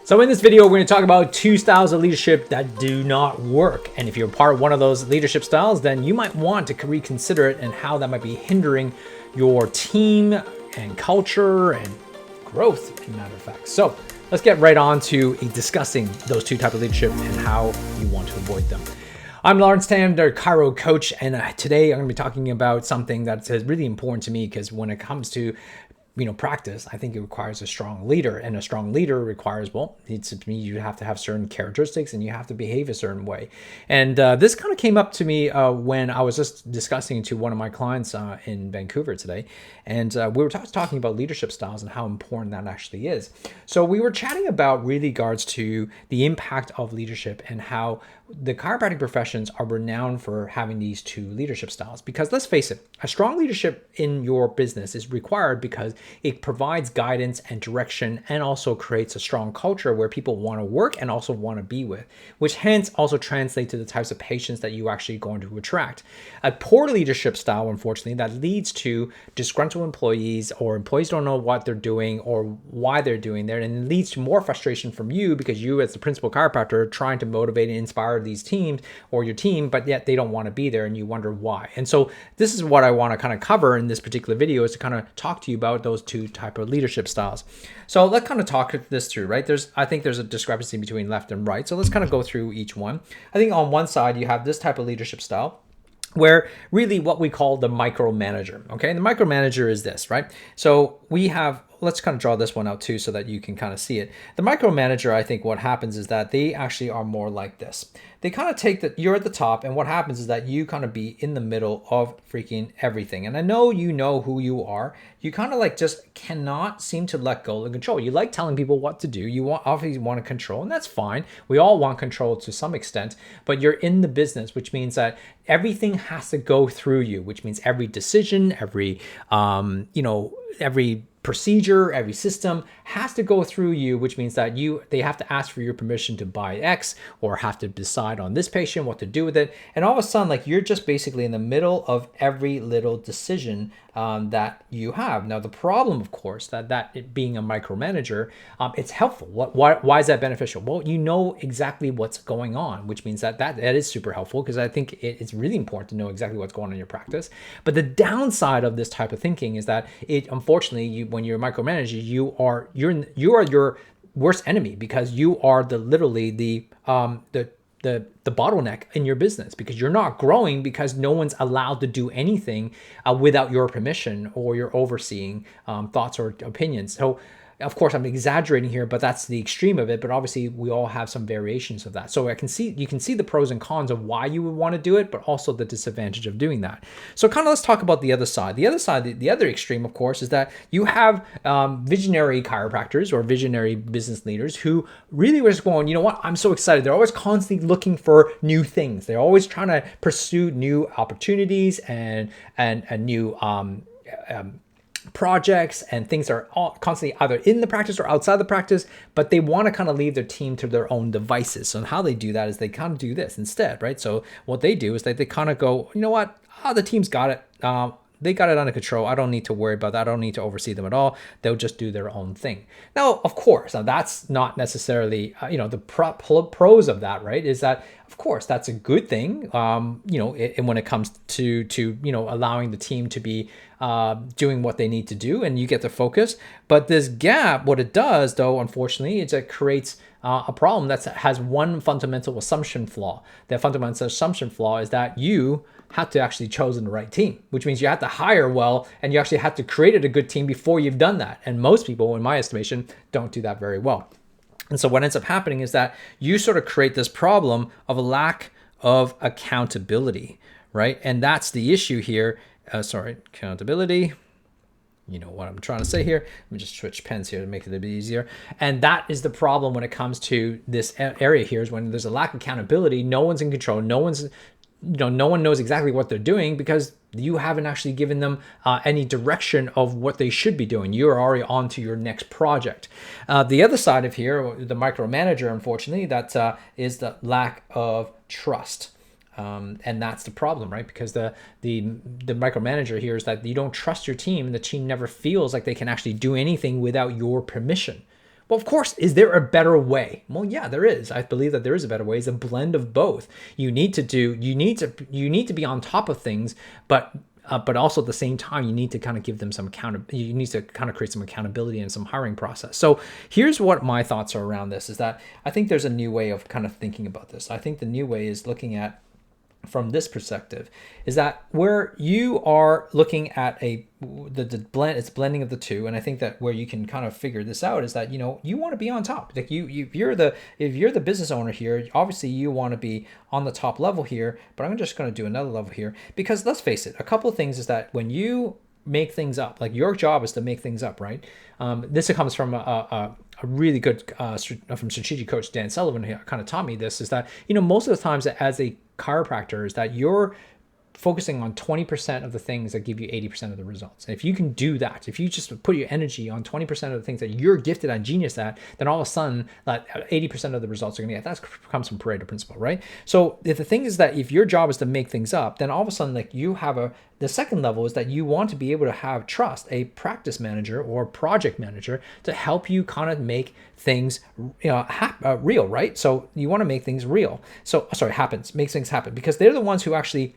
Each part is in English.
So in this video, we're going to talk about 2 styles of leadership that do not work. And if you're part of one of those leadership styles, then you might want to reconsider it and how that might be hindering your team and culture and growth, as a matter of fact. So let's get right on to discussing those 2 types of leadership and how you want to avoid them. I'm Lawrence Tam, the Chiro coach, and today I'm going to be talking about something that's really important to me because when it comes to practice, I think it requires a strong leader, and a strong leader requires, you have to have certain characteristics and you have to behave a certain way. And this kind of came up to me when I was just discussing to one of my clients in Vancouver today. And we were talking about leadership styles and how important that actually is. So we were chatting about regards to the impact of leadership and how the chiropractic professions are renowned for having these 2 leadership styles. Because let's face it, a strong leadership in your business is required because it provides guidance and direction and also creates a strong culture where people want to work and also want to be with, which hence also translates to the types of patients that you actually going to attract. A poor leadership style, unfortunately, that leads to disgruntled employees, or employees don't know what they're doing or why they're doing there, and it leads to more frustration from you because you as the principal chiropractor are trying to motivate and inspire these teams or your team, but yet they don't want to be there and you wonder why. And so this is what I want to kind of cover in this particular video, is to kind of talk to you about those 2 type of leadership styles. So let's kind of talk this through, right? I think there's a discrepancy between left and right. So let's kind of go through each one. I think on one side, you have this type of leadership style, where really what we call the micromanager, okay? And the micromanager is this, right? So we have, let's kind of draw this one out too so that you can kind of see it. The micromanager, I think what happens is that they actually are more like this. They kind of take that, you're at the top, and what happens is that you kind of be in the middle of freaking everything. And I know you know who you are. You kind of like just cannot seem to let go of control. You like telling people what to do. You obviously want to control, and that's fine. We all want control to some extent, but you're in the business, which means that everything has to go through you, which means every decision, every procedure, every system has to go through you, which means that they have to ask for your permission to buy X or have to decide on this patient, what to do with it. And all of a sudden, like, you're just basically in the middle of every little decision that you have. Now, the problem, of course, that it being a micromanager, it's helpful. Why is that beneficial? Well, you know exactly what's going on, which means that is super helpful, because I think it's really important to know exactly what's going on in your practice. But the downside of this type of thinking is that unfortunately, when you're a micromanager, you are your worst enemy, because you are literally the bottleneck in your business, because you're not growing because no one's allowed to do anything without your permission or your overseeing thoughts or opinions. So of course, I'm exaggerating here, but that's the extreme of it. But obviously, we all have some variations of that. So you can see the pros and cons of why you would want to do it, but also the disadvantage of doing that. So kind of let's talk about the other side. The other extreme, of course, is that you have visionary chiropractors or visionary business leaders who really were just going, you know what, I'm so excited. They're always constantly looking for new things. They're always trying to pursue new opportunities and new projects, and things are all constantly either in the practice or outside the practice, but they want to kind of leave their team to their own devices. So how they do that is they kind of do this instead, right? So what they do is they kind of go, you know what, the team's got it. They got it under control. I don't need to worry about that. I don't need to oversee them at all. They'll just do their own thing. Now, of course, that's not necessarily, the pros of that, right? Is that, of course, that's a good thing, and when it comes to allowing the team to be doing what they need to do, and you get to focus. But this gap, what it does, though, unfortunately, is it creates a problem that has one fundamental assumption flaw. The fundamental assumption flaw is that you have to actually chosen the right team, which means you have to hire well, and you actually have to create a good team before you've done that. And most people, in my estimation, don't do that very well. And so what ends up happening is that you sort of create this problem of a lack of accountability, right? And that's the issue here. Accountability. You know what I'm trying to say here. Let me just switch pens here to make it a bit easier. And that is the problem when it comes to this area here, is when there's a lack of accountability. No one's in control. No one knows exactly what they're doing because you haven't actually given them any direction of what they should be doing. You're already on to your next project. The other side of here, the micromanager, unfortunately, that is the lack of trust. And that's the problem, right? Because the micromanager here is that you don't trust your team, and the team never feels like they can actually do anything without your permission, Well, of course, is there a better way? Well, yeah, there is. I believe that there is a better way. It's a blend of both. You need to be on top of things, but also at the same time, you need to kind of give them some you need to kind of create some accountability and some hiring process. So here's what my thoughts are around this, is that I think there's a new way of kind of thinking about this. I think the new way is looking at, from this perspective, is that where you are looking at the blend, it's blending of the two. And I think that where you can kind of figure this out is that, you want to be on top. Like if you're the business owner here, obviously you want to be on the top level here, but I'm just going to do another level here, because let's face it, a couple of things is that when you make things up, like your job is to make things up, right? This comes from a really good from strategic coach Dan Sullivan, who kind of taught me this, is that most of the times as a chiropractor is that you're focusing on 20% of the things that give you 80% of the results. And if you can do that, if you just put your energy on 20% of the things that you're gifted and genius at, then all of a sudden that 80% of the results are going to get. That comes from Pareto principle, right? So if the thing is that if your job is to make things up, then all of a sudden like you have the second level is that you want to be able to have a practice manager or project manager to help you kind of make things real, right? So you want to make things real. So makes things happen, because they're the ones who actually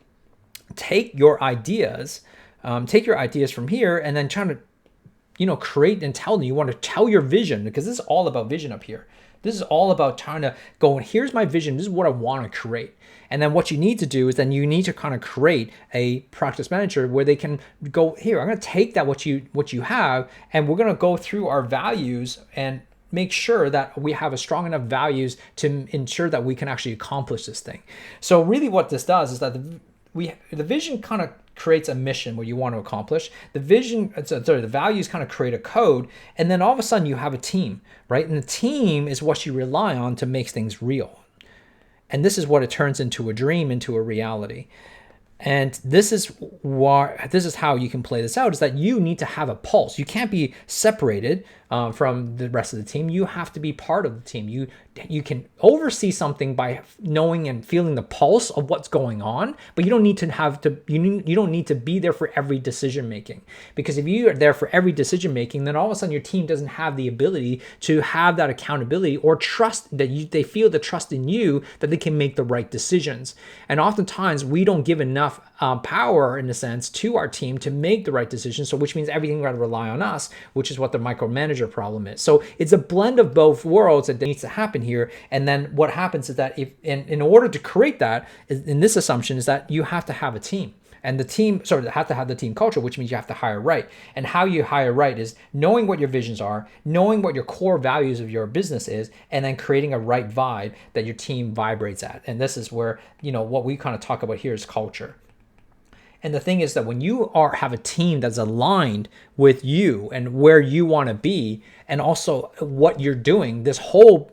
take your ideas from here and then trying to, create and tell them. You want to tell your vision, because this is all about vision up here. This is all about trying to go, here's my vision. This is what I want to create. And then what you need to do is then you need to kind of create a practice manager where they can go, here, I'm going to take that, what you have, and we're going to go through our values and make sure that we have a strong enough values to ensure that we can actually accomplish this thing. So really what this does is that the vision kind of creates a mission where you want to accomplish. The values kind of create a code, and then all of a sudden you have a team, right? And the team is what you rely on to make things real. And this is what it turns into a dream, into a reality. And this is how you can play this out, is that you need to have a pulse. You can't be separated from the rest of the team. You have to be part of the team. You can oversee something by knowing and feeling the pulse of what's going on, but you don't need to you don't need to be there for every decision making. Because if you are there for every decision making, then all of a sudden your team doesn't have the ability to have that accountability or trust that they feel the trust in you that they can make the right decisions. And oftentimes we don't give enough power, in a sense, to our team to make the right decisions. So which means everything got to rely on us, which is what the micromanager problem is. So it's a blend of both worlds that needs to happen here. And then what happens is that in order to create that, in this assumption, is that you have to have a team. And the team, have to have the team culture, which means you have to hire right. And how you hire right is knowing what your visions are, knowing what your core values of your business is, and then creating a right vibe that your team vibrates at. And this is where, what we kind of talk about here is culture. And the thing is that when you have a team that's aligned with you and where you want to be, and also what you're doing, this whole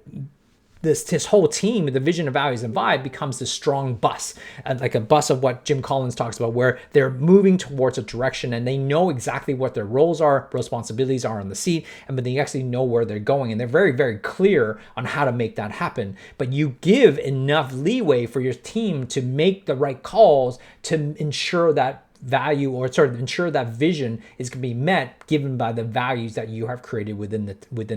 team, the vision of values and vibe, becomes this strong bus, like a bus of what Jim Collins talks about, where they're moving towards a direction and they know exactly what their roles are, responsibilities are on the seat, but they actually know where they're going, and they're very, very clear on how to make that happen. But you give enough leeway for your team to make the right calls to ensure that value, or ensure that vision is going to be met, given by the values that you have created within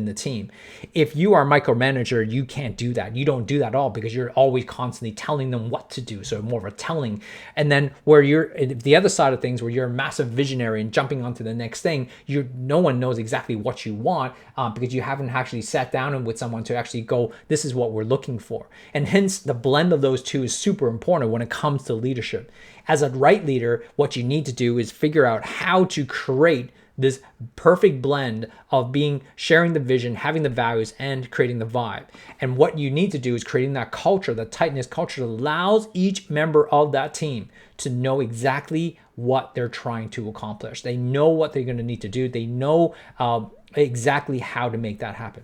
the team. If you are a micromanager, you can't do that. You don't do that at all, because you're always constantly telling them what to do. So more of a telling. And then where you're the other side of things, where you're a massive visionary and jumping onto the next thing, no one knows exactly what you want, because you haven't actually sat down with someone to actually go, this is what we're looking for. And hence the blend of those two is super important when it comes to leadership. As a right leader, what you need to do is figure out how to create this perfect blend of sharing the vision, having the values, and creating the vibe. And what you need to do is creating that culture, that tightness culture, that allows each member of that team to know exactly what they're trying to accomplish. They know what they're going to need to do. They know exactly how to make that happen.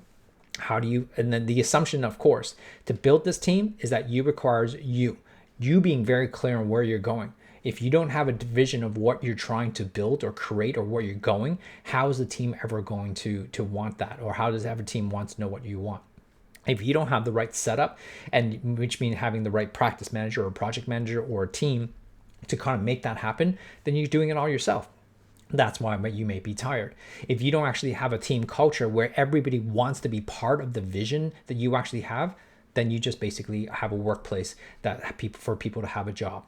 And then the assumption, of course, to build this team is that requires you being very clear on where you're going. If you don't have a vision of what you're trying to build or create or where you're going, how is the team ever going to want that? Or how does every team want to know what you want? If you don't have the right setup, and which means having the right practice manager or project manager or a team to kind of make that happen, then you're doing it all yourself. That's why you may be tired. If you don't actually have a team culture where everybody wants to be part of the vision that you actually have, then you just basically have a workplace that for people to have a job.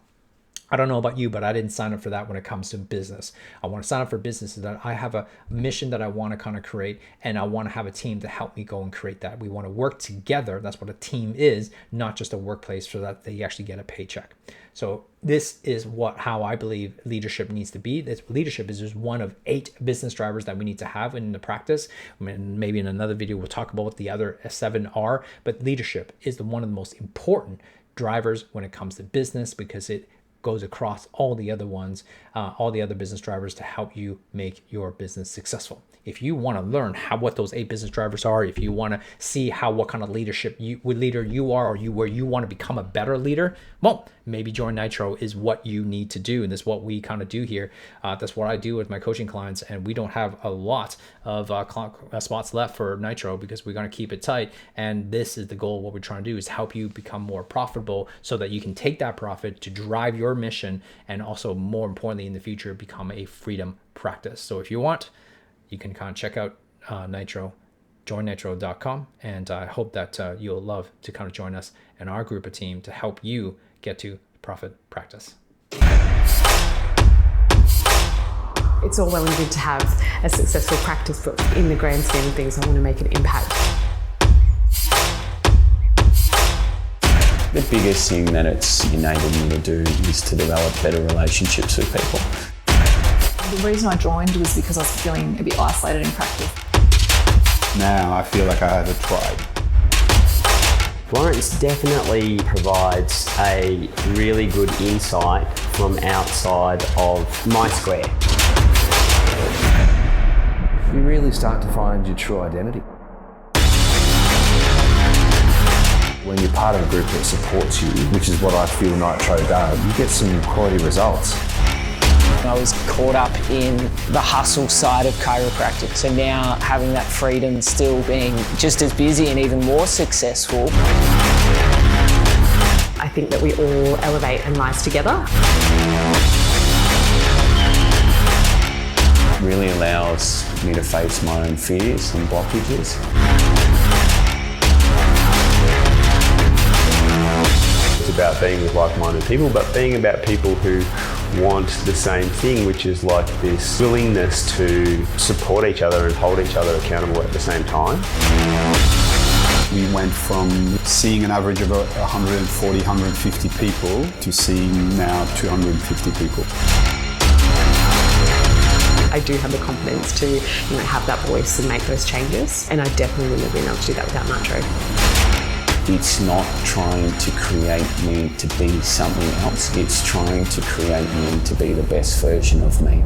I don't know about you, but I didn't sign up for that when it comes to business. I want to sign up for businesses that I have a mission that I want to kind of create, and I want to have a team to help me go and create that. We want to work together. That's what a team is, not just a workplace so that they actually get a paycheck. So this is how I believe leadership needs to be. This leadership is just one of 8 business drivers that we need to have in the practice. I mean, maybe in another video, we'll talk about what the other 7 are, but leadership is one of the most important drivers when it comes to business, because it goes across all the other ones, all the other business drivers, to help you make your business successful. If you want to learn what those 8 business drivers are, if you want to see what kind of leader you are, or where you want to become a better leader, well, maybe join Nitro is what you need to do. And this is what we kind of do here. That's what I do with my coaching clients. And we don't have a lot of spots left for Nitro because we're going to keep it tight. And this is the goal. What we're trying to do is help you become more profitable so that you can take that profit to drive your mission, and also, more importantly, in the future, become a freedom practice. So if you want, you can kind of check out Nitro, joinnitro.com, and I hope that you'll love to kind of join us in our group of team to help you get to profit practice. It's all well and good to have a successful practice, but in the grand scheme of things, I want to make an impact. The biggest thing that it's enabled me to do is to develop better relationships with people. The reason I joined was because I was feeling a bit isolated in practice. Now I feel like I have a tribe. Florence definitely provides a really good insight from outside of my square. You really start to find your true identity. When you're part of a group that supports you, which is what I feel Nitro does, you get some quality results. I was caught up in the hustle side of chiropractic, so now having that freedom, still being just as busy and even more successful. I think that we all elevate and rise together. It really allows me to face my own fears and blockages. It's about being with like-minded people, but being about people who want the same thing, which is like this willingness to support each other and hold each other accountable at the same time. We went from seeing an average of 140, 150 people to seeing now 250 people. I do have the confidence to, have that voice and make those changes, and I definitely wouldn't have been able to do that without Nitro. It's not trying to create me to be something else. It's trying to create me to be the best version of me.